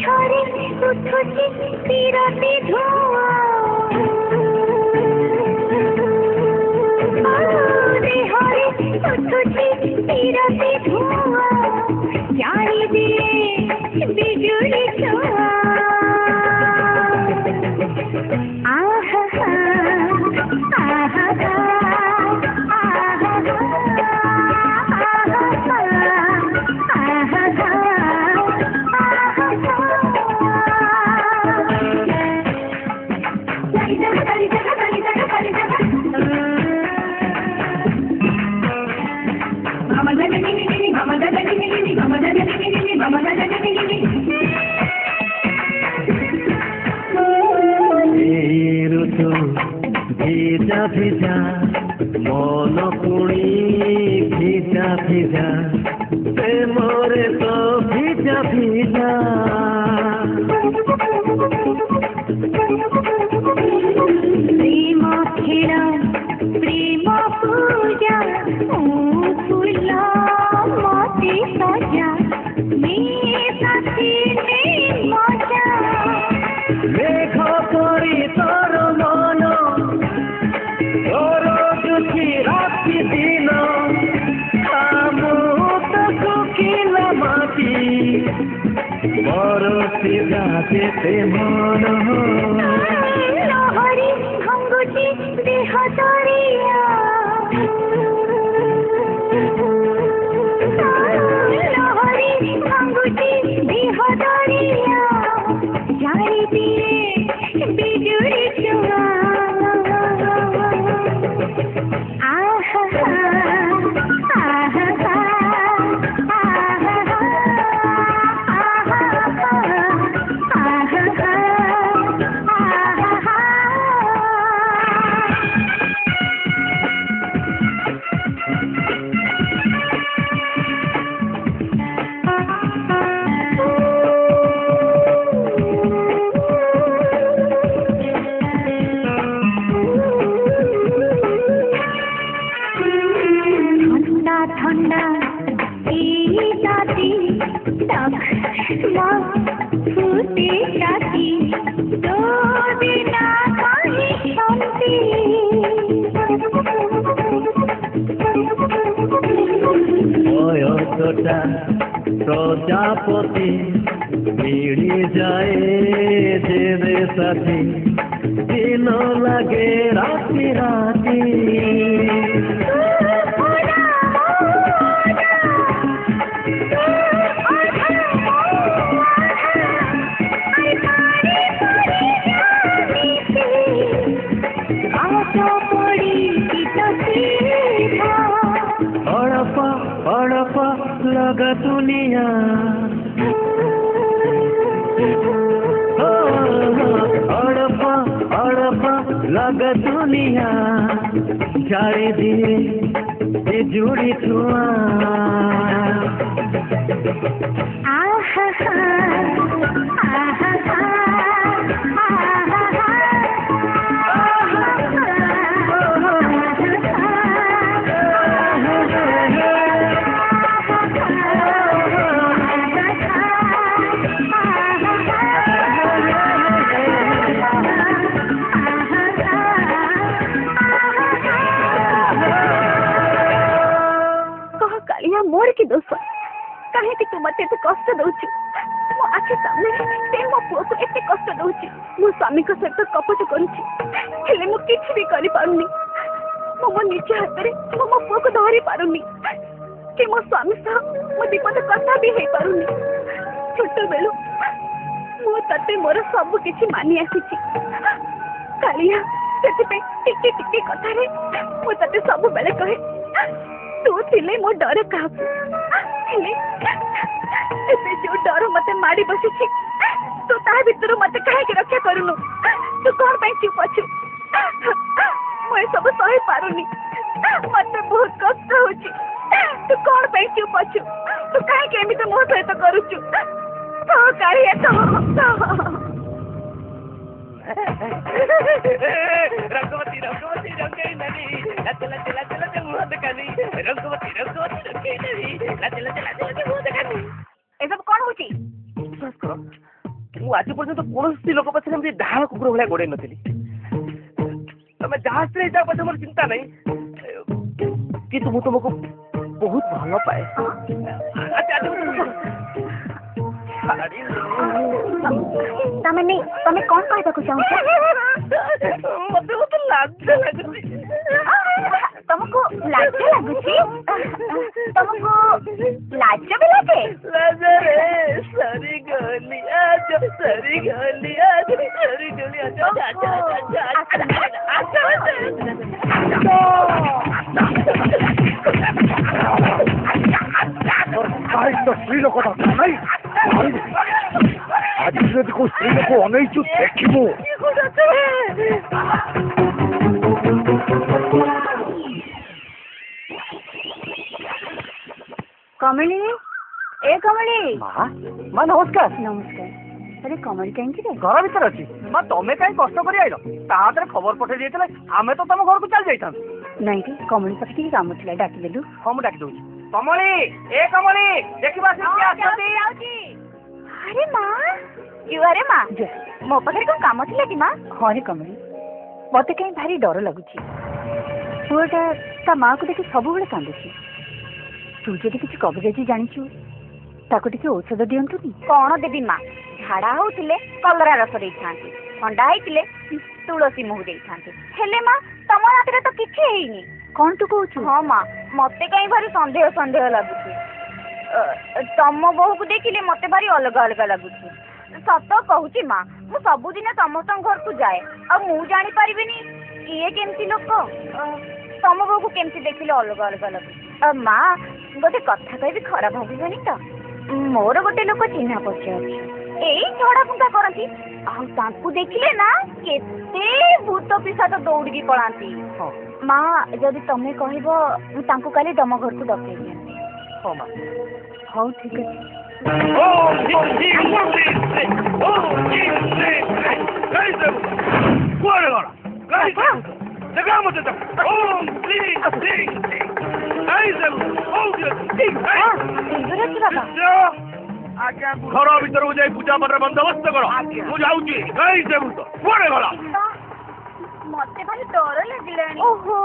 हरे उठुची तीरती धुआं हरे उठुची तीरती धुआं जानी दिए बिजुली छुआ आहा आहा ভিজা ভিজা মন পুণি ভিজা ভিজা প্রেমরে তো ভিজা ভিজা প্রেম খেল প্রেম পূজা ফুল মতে সজা মেয়ে সাথে মজা মেঘ করি তোর মন তোর দুঃখী রাতি দিন আমু তো শুকিল মাটি বরসি যাতে মন লহরি ভাঙ্গুছি দেহ দরিয়া লহরি ভাঙ্গুছি দেহ দরিয়া জানি দিয়ে বিজুলি ছোঁয়া আহা আহা ठंडा जाती तक फूटे जाती दो बिना कहीं शांति বয়সটা প্রজাপতি মিড়ি যায় যে সাথী দিন লাগে রাতি রাতি हड़प लग दुनिया हड़प लग दुनिया झाड़ी दिए बिजुली छुआ आहा आहा मोर की दोष कहीं तू मत एत कष्ट दौचु मो आखि सामने से मो पुओ को एत कष्ट दौचि मो स्वामी को सहित कपट करुछि हेले मो किछि भी करि पारुनी मो निज हाथ रे मो पुओ को धरि पारुनी कि मो स्वामी सह मो दीपद कथा भी हे पारुनी छोट बेलु मो तते मोर सब किछि मानि आसीछि कालिया सेति पे टिके टिके कथा रे मो तते सब बेले कहे तू थिले मो डर का जो डर मते मारी बसी तू ता भीतर मते काहे के रक्षा करूनु तू कौन पे चुप अछु मैं सब सही पारुनी मते बहुत कष्ट होची तू कौन पे चुप अछु तू काहे के एमिते मो सहित करूछु तो काहे तो रंगवती रंगवती रंगे नदी लचला चला चला ते मुंह देखनी रंगवती रंगवती रंगे नदी लचला चला चला ते मुंह देखनी ए सब कौन होची बस करो ମୁଁ ଆଜି ପର୍ଯ୍ୟନ୍ତ କୌଣସି ଲୋକ ପଛରେ ଏମିତି ଡାହାଣ କୁକୁର ଭଳିଆ ଗୋଡ଼େଇ ନଥିଲି। ତମେ ଯାହା ସ୍ତ୍ରୀ ଯାହା ପଛେ ମୋର ଚିନ୍ତା ନାହିଁ, କିନ୍ତୁ ମୁଁ ତୁମକୁ ବହୁତ ଭଲ ପାଏ। ତମେ କଣ କହିବାକୁ ଚାହୁଁଛ? ମତେ ବହୁତ ଲାଜ ଲାଗୁଛି। ତମକୁ ଲାଜ ଲାଗୁଛି? ତମକୁ ଲାଜ ବି ଲାଗେ? ଲାଜରେ ସରିଗଲି ଆଜ, ସରିଗଲି ଆଜ, ସରିଗଲି ଆଜ। ସ୍ତ୍ରୀ ଲୋକଟା ନାଇଁ ଆଜି ଯଦି କୋଉ ସ୍ତ୍ରୀ ଲୋକ ଅନେଇଛୁ ଦେଖିବୁ। କମଳି, ଏ କମଳି। ମା ନମସ୍କାର। ନମସ୍କାର। ଆରେ କମଳି କାହିଁକି ରେ? ଘର ଭିତରେ ଅଛି। ମା ତମେ କାହିଁ କଷ୍ଟ କରି ଆଇଲ? ତା ହାତରେ ଖବର ପଠେଇ ଦେଇଥିଲେ ଆମେ ତ ତମ ଘରକୁ ଚାଲି ଯାଇଥାନ୍ତୁ। ନାଇଁ ରେ, କମଳି ପାଖେ ଟିକେ କାମ ଥିଲା, ଡାକିଦେଲୁ। ହଁ ମୁଁ ଡାକି ଦଉଛି। କମଳି, ଏ କମଳି, ଦେଖିବା ଆସୁଛନ୍ତି। ଆରେ ମା, ଯୁଆରେ ମା, ମୋ ପାଖରେ କଣ କାମ ଥିଲା କି ମା? ହଁ ରେ କମଳି, ମତେ କାହିଁ ଭାରି ଡର ଲାଗୁଛି। ପୁଅଟା ତା ମାଆକୁ ଦେଖି ସବୁବେଳେ କାନ୍ଦୁଛି। ତୁ ଯଦି କିଛି କବିରାଜି ଜାଣିଛୁ ତାକୁ ଟିକେ ଔଷଧ ଦିଅନ୍ତୁନି। କଣ ଦେବି ମା? ଝାଡା ହଉଥିଲେ କଲରା ରସ ଦେଇଥାନ୍ତି, ଥଣ୍ଡା ହେଇଥିଲେ ତୁଳସୀ ମହୁ ଦେଇଥାନ୍ତି। ହେଲେ ମା, ତମ ହାତରେ ତ କିଛି ହେଇନି। କଣ ତୁ କହୁଛୁ? ହଁ ମା, ମତେ କାହିଁ ଭାରି ସନ୍ଦେହ ଲାଗୁଛି। ତମ ବୋହୂକୁ ଦେଖିଲେ ମତେ ଭାରି ଅଲଗା ଅଲଗା ଲାଗୁଛି। ସତ କହୁଛି ମା, ମୁଁ ସବୁଦିନ ସମସ୍ତଙ୍କ ଘରକୁ ଯାଏ, ଆଉ ମୁଁ ଜାଣିପାରିବିନି କିଏ କେମିତି ଲୋକ। ତମ ବୋହୂକୁ କେମିତି ଦେଖିଲେ ଅଲଗା ଅଲଗା ଲାଗୁଛି। ମା, ଗୋଟେ କଥା କହିବି, ଖରାପ ଭାବିବନି ତ? ମୋର ଗୋଟେ ଲୋକ ଚିହ୍ନା ପରିଚୟ ଅଛି, ଏଇ ଝଡା ଫୁଙ୍କା କରନ୍ତି, ଆଉ ତାଙ୍କୁ ଦେଖିଲେ ନା କେତେ ଭୂତ ପିଶାଚ ଦୌଡ଼ିକି ପଳାନ୍ତି। ମା, ଯଦି ତମେ କହିବ ମୁଁ ତାଙ୍କୁ କାଲି ତମ ଘରକୁ ଡକେଇ ଦିଅନ୍ତି। ହଁ ମା। ହଉ ଠିକ ଅଛି। ଘର ଭିତରକୁ ଯାଇ ପୂଜା ପାଠର ବନ୍ଦୋବସ୍ତ କର। ମୁଁ ଯାଉଛି। କୁଆଡେ ଗଲା? ମତେ ଭାରି ଡର ଲାଗିଲାଣି। ଓହୋ,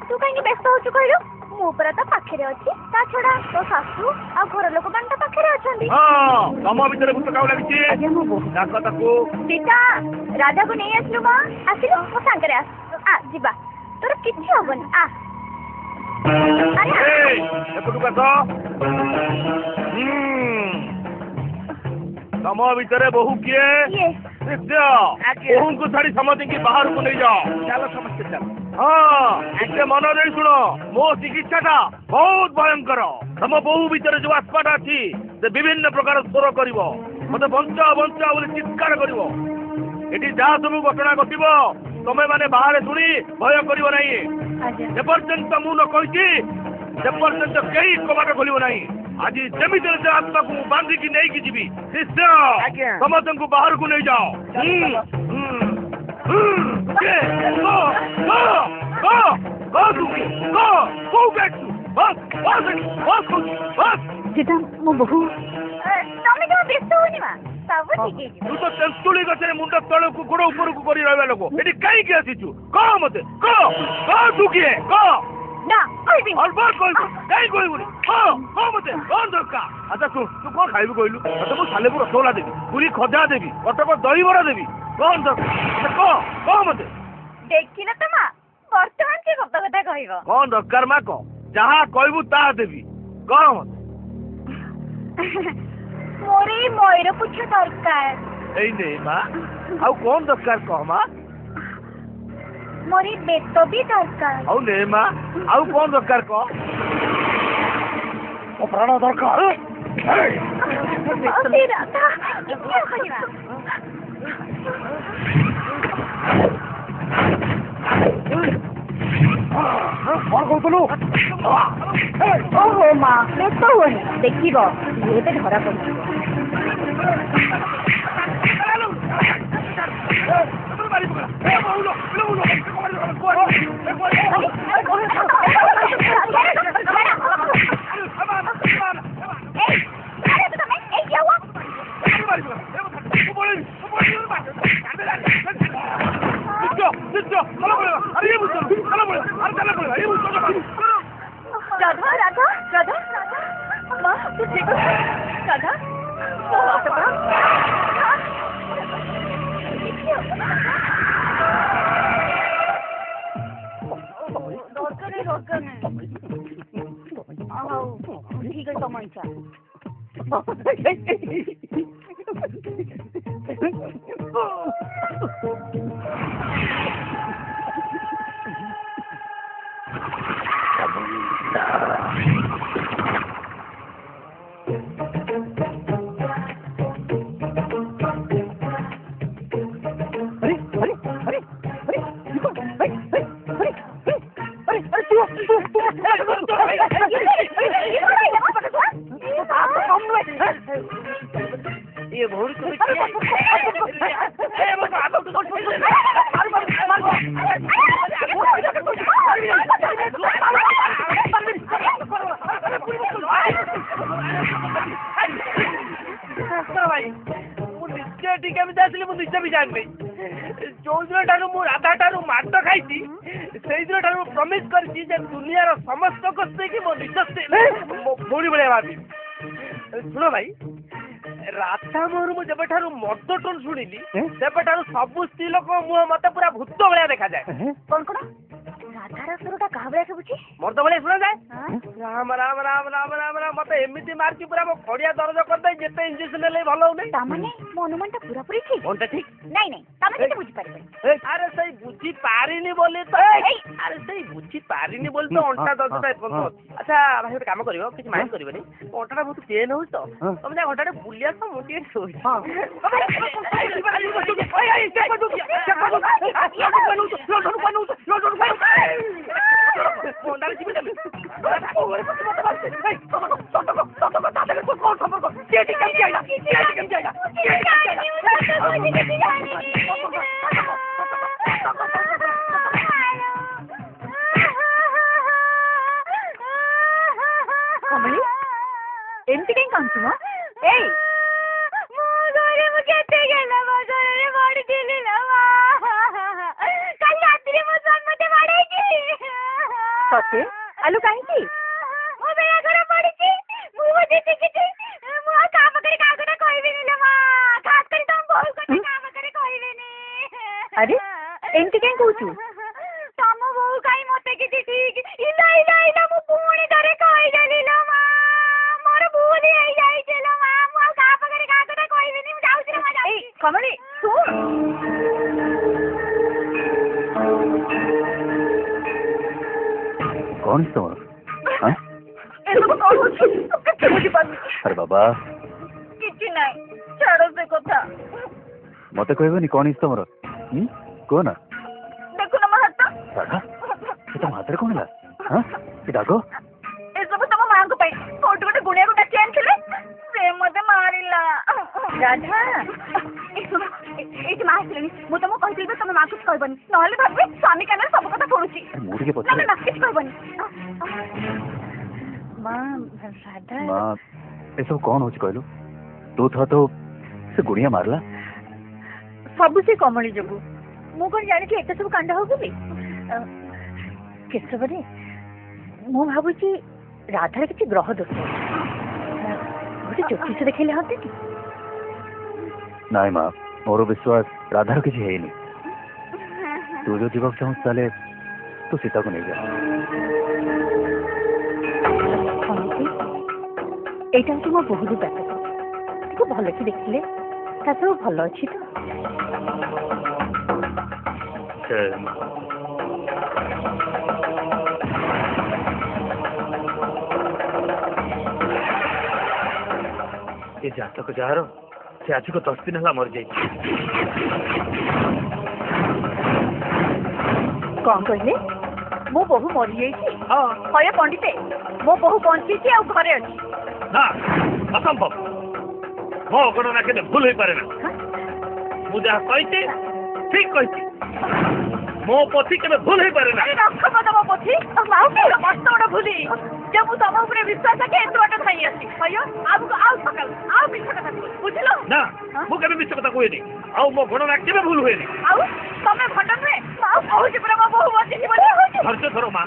ତୁ କାହିଁକି ବ୍ୟସ୍ତ ହଉଛୁ କହିଲୁ? ମୁଁ ପରା ତ ପାଖରେ ଅଛି। ତା ଛଡା ତୋ ଶାଶୁ ଆଉ ଘର ଲୋକମାନେ ତ ପାଖରେ ଅଛନ୍ତି। ହଁ, ତମ ଭିତରେ ଭୂତ କାଉ ଲାଗିଛି। ଡାକ ତାକୁ। ସୀତା, ରାଜାକୁ ନେଇ ଆସିଲୁ ମା। ଆସିଲୁ, ମୋ ସାଙ୍ଗରେ ଆସ। ଯିବା, ତୋର କିଛି ହବନି। ଏପଟକୁ ଆସ। ତମ ଭିତରେ ବୋହୂ କିଏ? ବୋହୂଙ୍କୁ ଛାଡି ସମସ୍ତଙ୍କୁ ବାହାରକୁ ନେଇଯାଅ। ଚାଲ ସମସ୍ତେ ଚାଲ। ହଁ, ଟିକେ ମନ ଦେଇ ଶୁଣ। ମୋ ଚିକିତ୍ସାଟା ବହୁତ ଭୟଙ୍କର। ତମ ବୋହୂ ଭିତରେ ଯୋଉ ଆତ୍ମାଟା ଅଛି ସେ ବିଭିନ୍ନ ପ୍ରକାର ସ୍ୱର କରିବ, ମତେ ବଞ୍ଚାଅ ବଞ୍ଚାଅ ବୋଲି ଚିତ୍କାର କରିବ। ଏଠି ଯାହା ସବୁ ଘଟଣା ଘଟିବ ତମେ ମାନେ ବାହାରେ ଶୁଣି ଭୟ କରିବ ନାହିଁ। ଯେପର୍ଯ୍ୟନ୍ତ ମୁଁ ନ କହିଛି ସେ ପର୍ଯ୍ୟନ୍ତ କେହି କବାଟ ଖୋଲିବ ନାହିଁ। ଆଜି ଯେମିତି ସେ ଆତ୍ମାକୁ ମୁଁ ବାନ୍ଧିକି ନେଇକି ଯିବି। ନିଶ୍ଚୟ ସମସ୍ତଙ୍କୁ ବାହାରକୁ ନେଇଯାଅ। ମୋ ବୋହୂ, ତମେ ଜମା ବ୍ୟସ୍ତ ହୁଅନି ମା, ସବୁ ଠିକ ହେଇଯିବ। ତୁ ତ ତେନ୍ତୁଳି ଗଛରେ ମୁଣ୍ଡ ତଳକୁ ଗୋଡ ଉପରକୁ କରି ରହିବା ଲୋକ, ଏଠି କାହିଁକି ଆସିଛୁ? କହ ମତେ, କହ ତୁ କିଏ? କହ। ନା, କହିବି। ଅଲବତ କହିବୁ, କାହିଁ କହିବୁନି? କହ ମତେ, କଣ ଦରକାର? ଆଚ୍ଛା ତୁ କଣ ଖାଇବୁ କହିଲୁ? ତତେ ମୁଁ ସାଲେପୁର ରସଗୋଲା ଦେବି, ପୁରୀ ଖଜା ଦେବି, କଟକ ଦହିବରା ଦେବି। କଣ ଦରକାର କହ ମତେ। ଦେଖିଲ ତ ମା, ବର୍ତ୍ତମାନ ସେ ସତ କଥା କହିବ। କଣ ଦରକାର ମା କହ, ଯାହା କହିବୁ ତାହା ଦେବି। କହ ମତେ। ମୋର ଏଇ ମୟୂର ପୁଚ୍ଛ ଦରକାର। ଏଇ ନେ ମା, ଆଉ କଣ ଦରକାର କହ ମା। ମୋର ଏଇ ବେତ ବି ଦରକାର। ଆଉ ନେ ମା, ଆଉ କଣ ଦରକାର କହ। ମୋ ପ୍ରାଣ ଦରକାର। କଣ କହୁଥିଲୁ? ଓହୋ ମା, ବ୍ୟସ୍ତ ହୁଅନି, ଦେଖିବ ଏବେ ଧରା ପଡିଯିବ। तू ठीक है राधा ठीक है तम इच्छा ये भौरी तो निश्चय टीका भी जाइली मु निश्चय भी जानी जो दिन ठार मु राधा ठार माट खाई से दिन ठार प्रमिश कर दुनिया समस्त को मो निश्चय भौरी भाया भावी शुण भाई राधा मोहर मुझे मद टोन शुणिली सेबठार सब स्त्री लोक मुह मत पूरा भूत भाया देखा जाए कौन कौन राधार स्वरटा कहा भाया सुबुची मर्द भाया शुणा जाए राम राम राम राम राम राम मत एमती मार्ची पूरा मो खड़िया दरज करदे जेते इंजेक्शन ले भल होने तामाने मो अनुमानटा पूरा पूरी ठीक कोनटा ठीक नहीं नहीं तामे केते बुझी पारिबे अरे सही बुझी पारिनी बोली तो अरे सही बुझी पारिनी बोली तो अंटा दर्द टाइप अच्छा भाई गोटे काम करियो किछ माइंड करिवनी अंटाटा बहुत पेन हो तो तुम जा घंटाटे बुलिया तो मुटी सोई हां कमली एमती कहीं कांचू म ए मो घरे मो केते गेला मो घरे बडी दिली ना काल रात्री मो जन्मते बाडायची सते आलू काहे की मो बेया घर पडीची मो बजे टिकिची मो काम करे कागटा कहबे नी मा खास करी तुम बहुत कटे काम करे कहबे नी अरे एमती कहीं कहू तम बहु काई मते की ठीक इला इला इला मो पुणी करे कहि देली लो मा मोर भूल आई जाई चलो मा मो काम करे कागटा कहबे नी जाऊ रे मा जाऊ ए कमली कौन तो हाँ ए सब कौन होची किछ बुझी पानी अरे बाबा किछ नाही छाड़ो से कथा मते कहबनी कौन इस तमरो को ना देखो ना हाथ दादा ये तो मात्र कौन ला हाँ ये दागो ए सब तम मां को पई कोट कोट गुणिया को डाकी आनथिले से मते मारिला राधा एटी मां आसलेनी मु तम कहथि जे तम मां कुछ कहबनी नहले भाबे स्वामी काने सब कथा पडुची मुड़ी के ना पछे ना कुछ कहबनी मां राधा मां ये सब कौन होच कहलु तू था तो से गुड़िया मारला सब से कमली जगु मु कोन जानि कि एते सब कांड हो गेली केसव रे मु भाबुची राधार किछि ग्रह दोष गोटे ज्योतिष देखले हते कि नाई माँ मोर विश्वास राधार किसी है नहीं तू जो जीवक चाहूँ ताले तू सीता को नहीं जा एटा कि मो बहुत ब्यापक को भल कि देखिले ता सब भल अछि तो ये जातक जार से आज को 10 दिन है मर जाए कौन कहले मो बहु मरी जाइछि हय पंडिते मो बहु बंची आ घरे अछि ना असंभव मो गणना के भूल हो पारे ना मुझे कहते ठीक कहती मो पति के भूल हो पारे ना रख मत मो पति माउ के मस्त ओडा भूली जब मु तम ऊपर विश्वास के एत बाटा थाई आसी हयो आबको आउ सकल आउ मिछ कथा बुझलो ना मु के मिछ कथा कोई नहीं आउ मो गणना के भूल होए नहीं आउ तमे भटक में माउ कहू जे पूरा मो बहु बंची बोले ଧୈର୍ଯ୍ୟ ଧର ମା।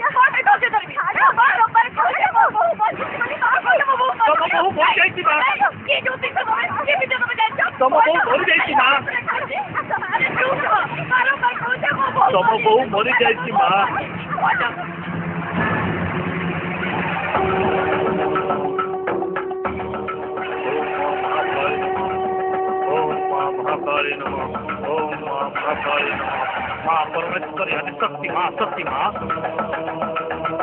ତମ ବୋହୂ ମରିଯାଇଛି ମା। ତମ ବୋହୂ ମରିଯାଇଛି ମା। ତମ ବୋହୂ ମରିଯାଇଛି ମା। महाकाली नमः। ओम महाकाली नमः। माँ परमेश्वरी शक्ति माँ शक्ति माँ।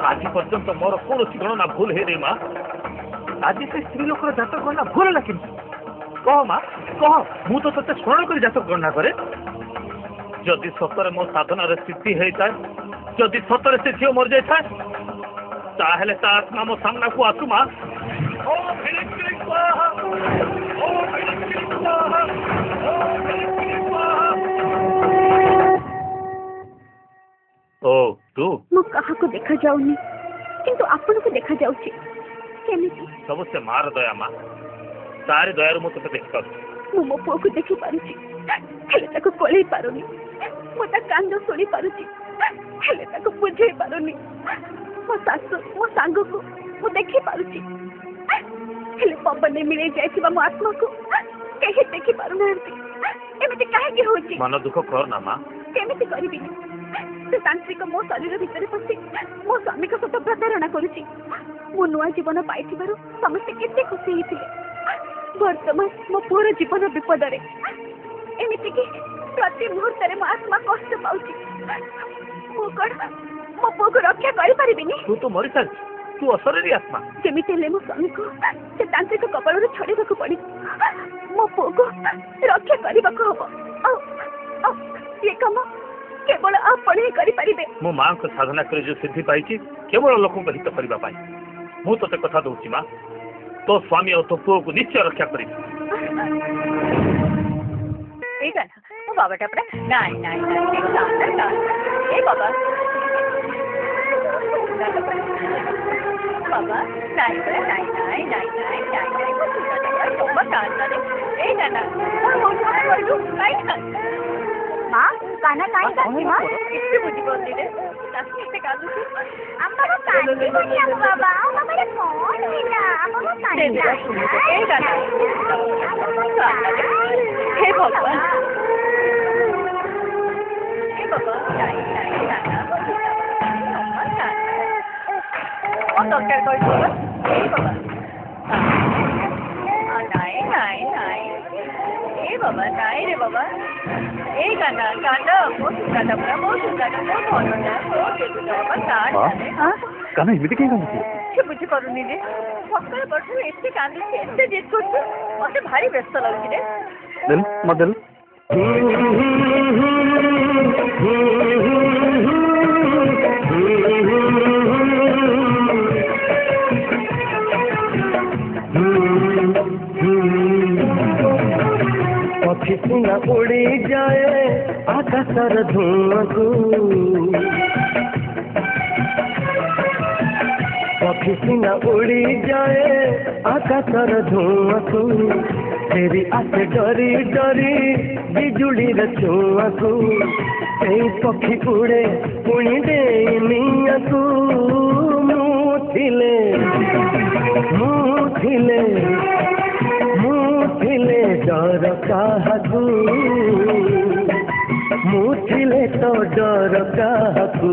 आज पर्यंत मोर कौन गणना भूल है रे माँ। आज से स्त्री लोक जातक गणना भूल है कि कह माँ कह मु तो ते स्मरण कर जातक गणना करे जदि सतरे मो साधना सिद्धि होता है जदि सतरे से झील मर जाए ताहले ता आत्मा मो सामना को आसु माँ। ओ तू मु कहा को देखा जाऊनी किंतु आपण को देखा जाउची केमिति सब से मार दया माँ तारी दयारु मु तते देख पारु मु मो पुओ को देखि पारुची हेले ताको कोळै पारुनी मो ता कांदो सुनी पारुची हेले ताको बुझै पारुनी मो सासु मो सांग को मु देखि पारुची हेले पवन ने मिले जायथिबा मो आत्मा को केहि देखि पारु नांती एमिति काहे कि होची मन दुख कर ना माँ केमिति करिबि से तांत्रिक मो शरीर भितर पशि मो स्वामी को सत प्रतारणा करुची मो नुआ जीवन पाइथिबारु समस्ते केते खुशी हिथिले वर्तमान मो पूरा जीवन विपद रे एमिति कि प्रति मुहूर्त रे मो आत्मा कष्ट पाउची मो कण मो पो को रक्षा करि परिबिनी तू तो मरि सारी तू असररी आत्मा केमिति ले मो स्वामी को से तांत्रिक कपाल रे छड़ेबा को पड़ी मो पो को रक्षा करिबा को हबो औ ये काम केवल आपण ही करि परिबे मो मां को साधना करे जो सिद्धि पाई केवल लोक को हित करबा पाई मु तो कथा दउची मां तो स्वामी और तो पुओ को निश्चय रक्षा करी ठीक है वो बाबा टपरा नहीं नहीं नहीं ना ए बाबा बाबा नहीं नहीं नहीं नहीं नहीं वो बाबा कांदा दे ए ना और वो बोलू नहीं मां काना काई काची मां किसी बुझी बोलती रे किसे कादू अम्मा काची बुझी हम बाबा अम्मा रे कौन हिला अम्मा काची ए गाना हे भगवान हे बाबा नहीं नहीं गाना अम्मा काची और दरकार कोई बोला हे बाबा नहीं नहीं नहीं ए बाबा नहीं रे बाबा ए गाना गाना बहुत गाना पूरा बहुत गाना बहुत होना बहुत बाबा कान हां काना एमिति के कांदी से बुझी करूनी रे सकाळ बठू एते कांदी एते जिद करछु मते भारी व्यस्त लागि रे दिल मदल पक्षी सिंगा उड़ी जाए आकाशर धुआं को पक्षी सिंगा उड़ी जाए आकाशर धुआं को तेरी आसे डरी डरी बिजुली छुआ को कई पक्षी उड़े पुणी दे मिया को मुथिले मुथिले मुथिले डर काहकू मुथिले तो डर काहकू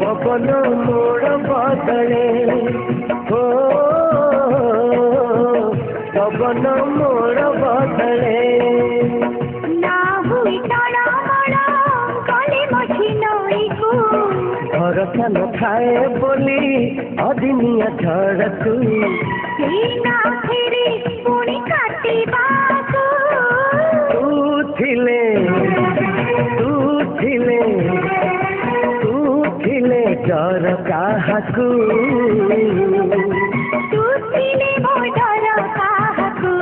पवन मोड़ बदले हो पवन मोड़ बदले ना हुई टणमण गले मझी नई को भरोसा न थाए बोली अदिनिया झड़कू सीना फिरी पुणी काटिबाकू तू थिले डर काहाकू तू थिले मो डर काहाकू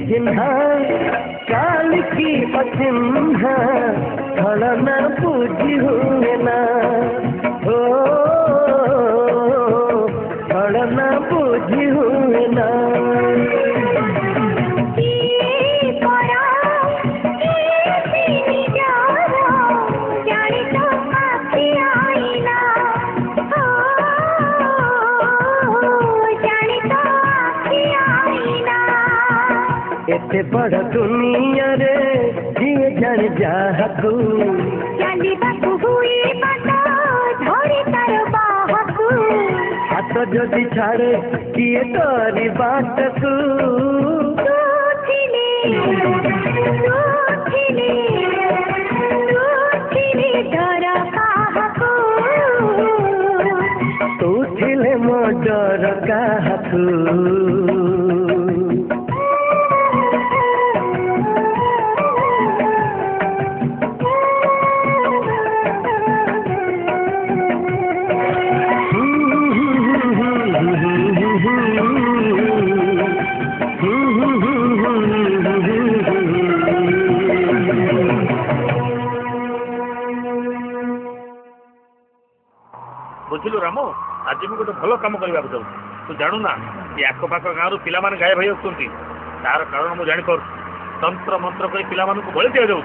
चिन्हा काल की अचिन्हा खड़ना बुझी हुए ना हो खड़ना बुझी हुए ना एते बड़ दुनिया रे जिए जान जाहकू चाली बाकू हुई बाता धरी तार बाहकू हाथ जदि छाड़े किए तोरी बाटकू तू थिले डर काहाकू तू थिले मो डर काहाकू बुझिलु रामो आज मैं गोटे भल कम करने जाऊँ तू जानू ना ये आखपाख गाँव पिला गायब हो जाती तार कारण मुझे जापर तंत्र मंत्र कर पिला बलि दि जाऊँ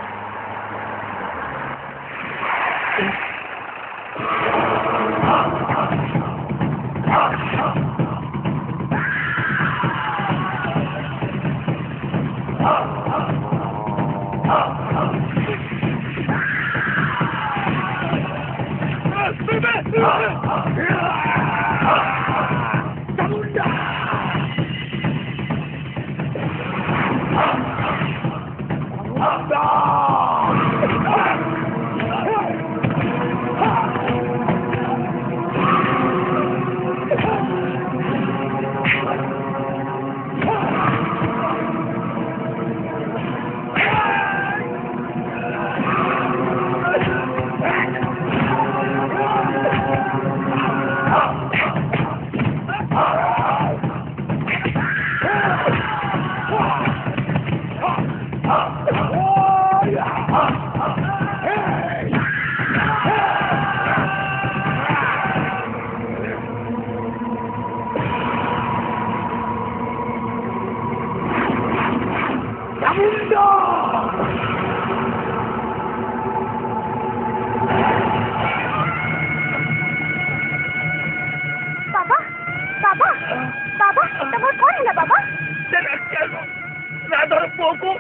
राधार पुओ को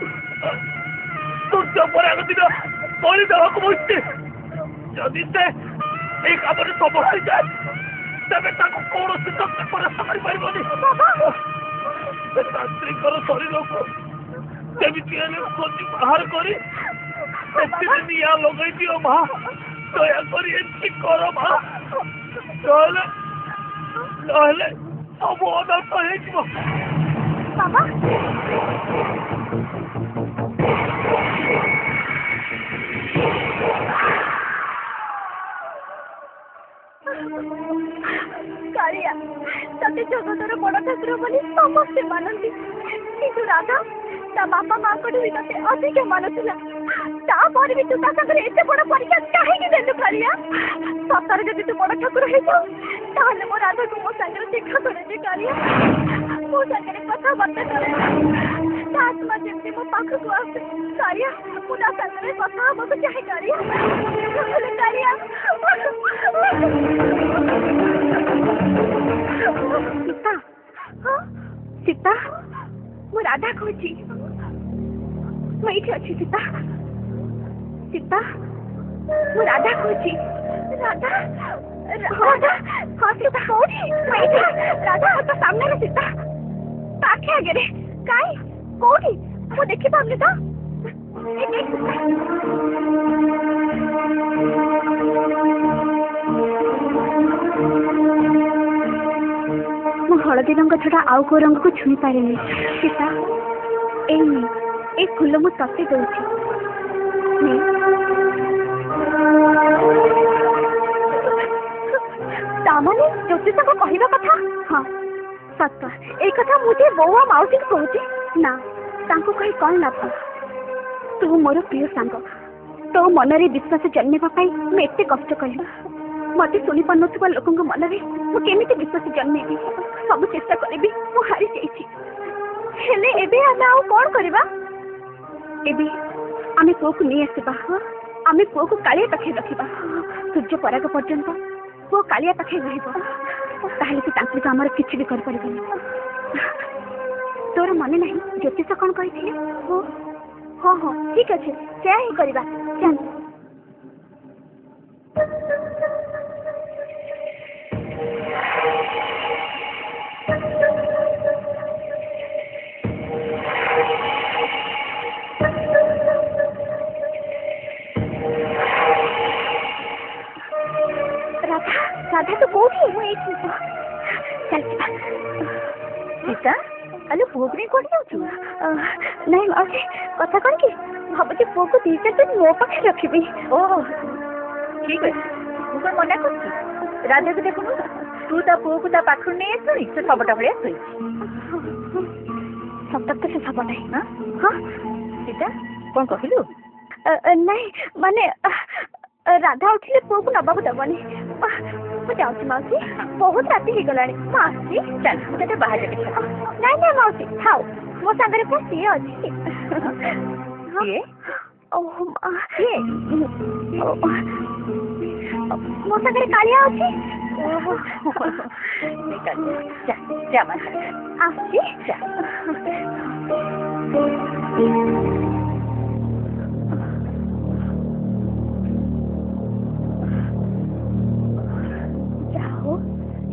तुझ पराग दिन बलि देवाक बसते जदि से ये कम सबल हो जाए तेरे कौन तंत्र परास्त कर शरीर को जमी खोजी बाहर कर निया लगे दियो माँ दया कर माँ नहले सब अनर्थ हो बाबा कालिया तते जगतर बड़ ठाकुर बोली समस्ते मानती किंतु राधा ता बापा माँ को भी तते अधिक मानुला तापर भी तू ता संगे एते बड़ परीक्षा काहे देलु कालिया सतर जदि तू बड़ ठाकुर हे जाओ ताहले मो राधा को मो संगे देखा करे जे कालिया मो संगे कथा बात करे आत्मा जमती मो पाख को आसे कालिया मुना संगे कथा हमको चाहे कालिया कालिया सीता हाँ सीता मो राधा खोजी ମୁଁ ଏଇଠି ଅଛି ସୀତା ସୀତା ମୁଁ ରାଧା କହୁଛି ରାଧା ରାଧା ହଁ ସୀତା କୋଉଠି ମୁଁ ଏଇଠି ରାଧା ତ ସାମ୍ନାରେ ସୀତା ତା ଆଖି ଆଗରେ କାଇଁ କୋଉଠି ମୁଁ ଦେଖିପାରୁନି ତ ମୁଁ ହଳଦୀ ରଙ୍ଗ ଛଡ଼ା ଆଉ କୋଉ ରଙ୍ଗକୁ ଛୁଇଁ ପାରିନି ସୀତା ଏଇ ଫୁଲ ମୁଁ ତତେ ଦଉଛି ତାମାନେ ଜ୍ୟୋତିଷଙ୍କ କହିବା କଥା ହଁ ସତ ଏଇ କଥା ମୁଁ ଯେ ବୋଉ ଆଉ ମାଉସୀଙ୍କୁ କହୁଛି ନା ତାଙ୍କୁ କହି କଣ ଲାଭ ତୁ ମୋର ପ୍ରିୟ ସାଙ୍ଗ ତୋ ମନରେ ବିଶ୍ୱାସ ଜନ୍ମିବା ପାଇଁ ମୁଁ ଏତେ କଷ୍ଟ କଲି ମତେ ଶୁଣି ପାରୁନଥିବା ଲୋକଙ୍କ ମନରେ ମୁଁ କେମିତି ବିଶ୍ୱାସ ଜନ୍ମେଇବି ସବୁ ଚେଷ୍ଟା କରିବି ମୁଁ ହାରି ଯାଇଛି ହେଲେ ଏବେ ଆମେ ଆଉ କଣ କରିବା ଏବେ ଆମେ ପୁଅକୁ ନେଇ ଆସିବା ଆମେ ପୁଅକୁ କାଳିଆ ପାଖେ ରଖିବା ସୂର୍ଯ୍ୟ ପରାଗ ପର୍ଯ୍ୟନ୍ତ ପୁଅ କାଳିଆ ପାଖେ ରହିବ ତାହେଲେ ସେ ତାଙ୍କୁ ଆମର କିଛି ବି କରିପାରିବନି ତୋର ମନେ ନାହିଁ ଜ୍ୟୋତିଷ କଣ କହିଥିଲେ ହଁ ହଁ ଠିକ ଅଛି ସେୟା ହିଁ କରିବା ଚାଲ राधा तो कोठी ମୁଁ ଏଇଠି ଚାଲିଯିବା ସୀତା ଆଲୋ ପୁଅକୁ ନେଇ କୋଠି ଯାଉଛୁ ନାଇଁ ମାଉସୀ କଥା କଣ କି ଭାବୁଛି ପୁଅକୁ 2-4 ଦିନ ମୋ ପାଖରେ ରଖିବି ଓହୋ ଠିକ ଅଛି ମୁଁ କଣ ମନା କରୁଛି ରାଧାକୁ ଦେଖୁନୁ ତୁ ତା ପୁଅକୁ ତା ପାଖରୁ ନେଇ ଆସିଲୁଣି ସେ ଶବଟା ଭଳିଆ ଶୋଇଛି ସତ ତ ସେ ଶବ ନାହିଁ ହଁ ସୀତା କଣ କହିଲୁ ନାଇଁ ମାନେ ରାଧା ଉଠିଲେ ପୁଅକୁ ନବାକୁ ଦେବନି ମୁଁ ଯାଉଛି ମାଉସୀ ବହୁତ ରାତି ହେଇଗଲାଣି ମୁଁ ଆସୁଛି ଚାଲ ମୁଁ ତତେ ବାହାରେ ଦେଖିବା ନାଇଁ ନାଇଁ ମାଉସୀ ଥାଉ ମୋ ସାଙ୍ଗରେ ପୁଅ ସିଏ ଅଛି କିଏ ମୋ ସାଙ୍ଗରେ କାଳିଆ ଅଛି ଆସୁଛି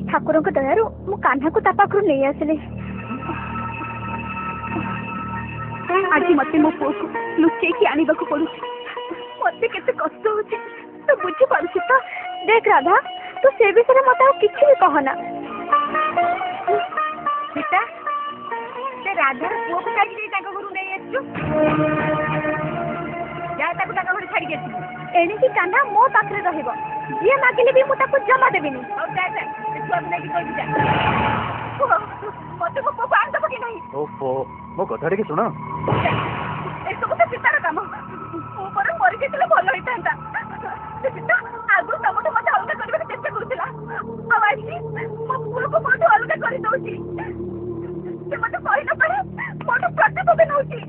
ଠାକୁରଙ୍କ ଦୟାରୁ ମୁଁ କାହ୍ନାକୁ ତା ପାଖରୁ ନେଇ ଆସିଲି ଆଜି ମତେ ମୋ ପୁଅକୁ ଲୁଚେଇକି ଆଣିବାକୁ ପଡୁଛି ମତେ କେତେ କଷ୍ଟ ହଉଛି ତୁ ବୁଝିପାରୁଛୁ ତ ଦେଖ ରାଧା ତୁ ସେ ବିଷୟରେ ମତେ ଆଉ କିଛି ବି କହନା ସୀତା ସେ ରାଧାର ପୁଅକୁ ଛାଡ଼ିକି ତାଙ୍କ ଘରୁ ନେଇ ଆସିଛୁ ଯା ତାକୁ ତାଙ୍କ ଘରେ ଛାଡ଼ିକି ଆସିବୁ ଏଣିକି କାହ୍ନା ମୋ ପାଖରେ ରହିବ ଯିଏ ମାଗିଲେ ବି ମୁଁ ତାକୁ ଜମା ଦେବିନି ଆଉ ଛୁଆକୁ ନେଇକି କହିବି ଯା ମତେ ମୋ ପୁଅକୁ ଆଣିଦେବ କି ନାହିଁ ଓହୋ ମୋ କଥା ଟିକେ ଶୁଣ ଏସବୁ ତ ସୀତାର କାମ ମୁଁ ପରେ ମରିଯାଇଥିଲେ ଭଲ ହେଇଥାନ୍ତା ସେ ସୀତା ଆଗରୁ ତମଠୁ ମତେ ଅଲଗା କରିବାକୁ ଚେଷ୍ଟା କରୁଥିଲା ଆଉ ଆଜି ମୋ ପୁଅକୁ ମୋଠୁ ଅଲଗା କରିଦଉଛି ସେ ମତେ କହିଲା ପରେ ମୋଠୁ ପ୍ରତିଶୋଧ ନଉଛି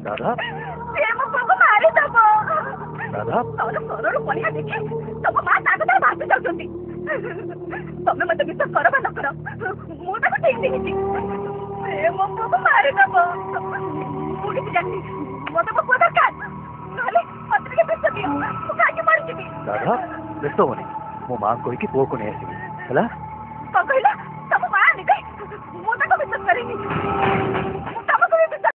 ସେ ମୋ ପୁଅକୁ ମାରିଦବ ତମର ସରଳ ପଣିଆ ଦେଖି ତମ ମା ତା କଥା ଭାସି ଯାଉଛନ୍ତି ତମେ ମତେ ବିଶ୍ୱାସ କର ବା ନ କର ମୁଁ ତାକୁ ଠିକ ଦେଖିଛି ସେ ମୋ ପୁଅକୁ ମାରିଦବ ମୁଁ କିଛି ଜାଣିନି ମତେ ମୋ ପୁଅ ଦରକାର ନହେଲେ ମତେ ଟିକେ ବିଷ ଦିଅ ମୁଁ କାହିଁକି ମରିଯିବି ବ୍ୟସ୍ତ ହବନି ମୋ ମାଁ କହିକି ପୁଅକୁ ନେଇ ଆସିବି ହେଲା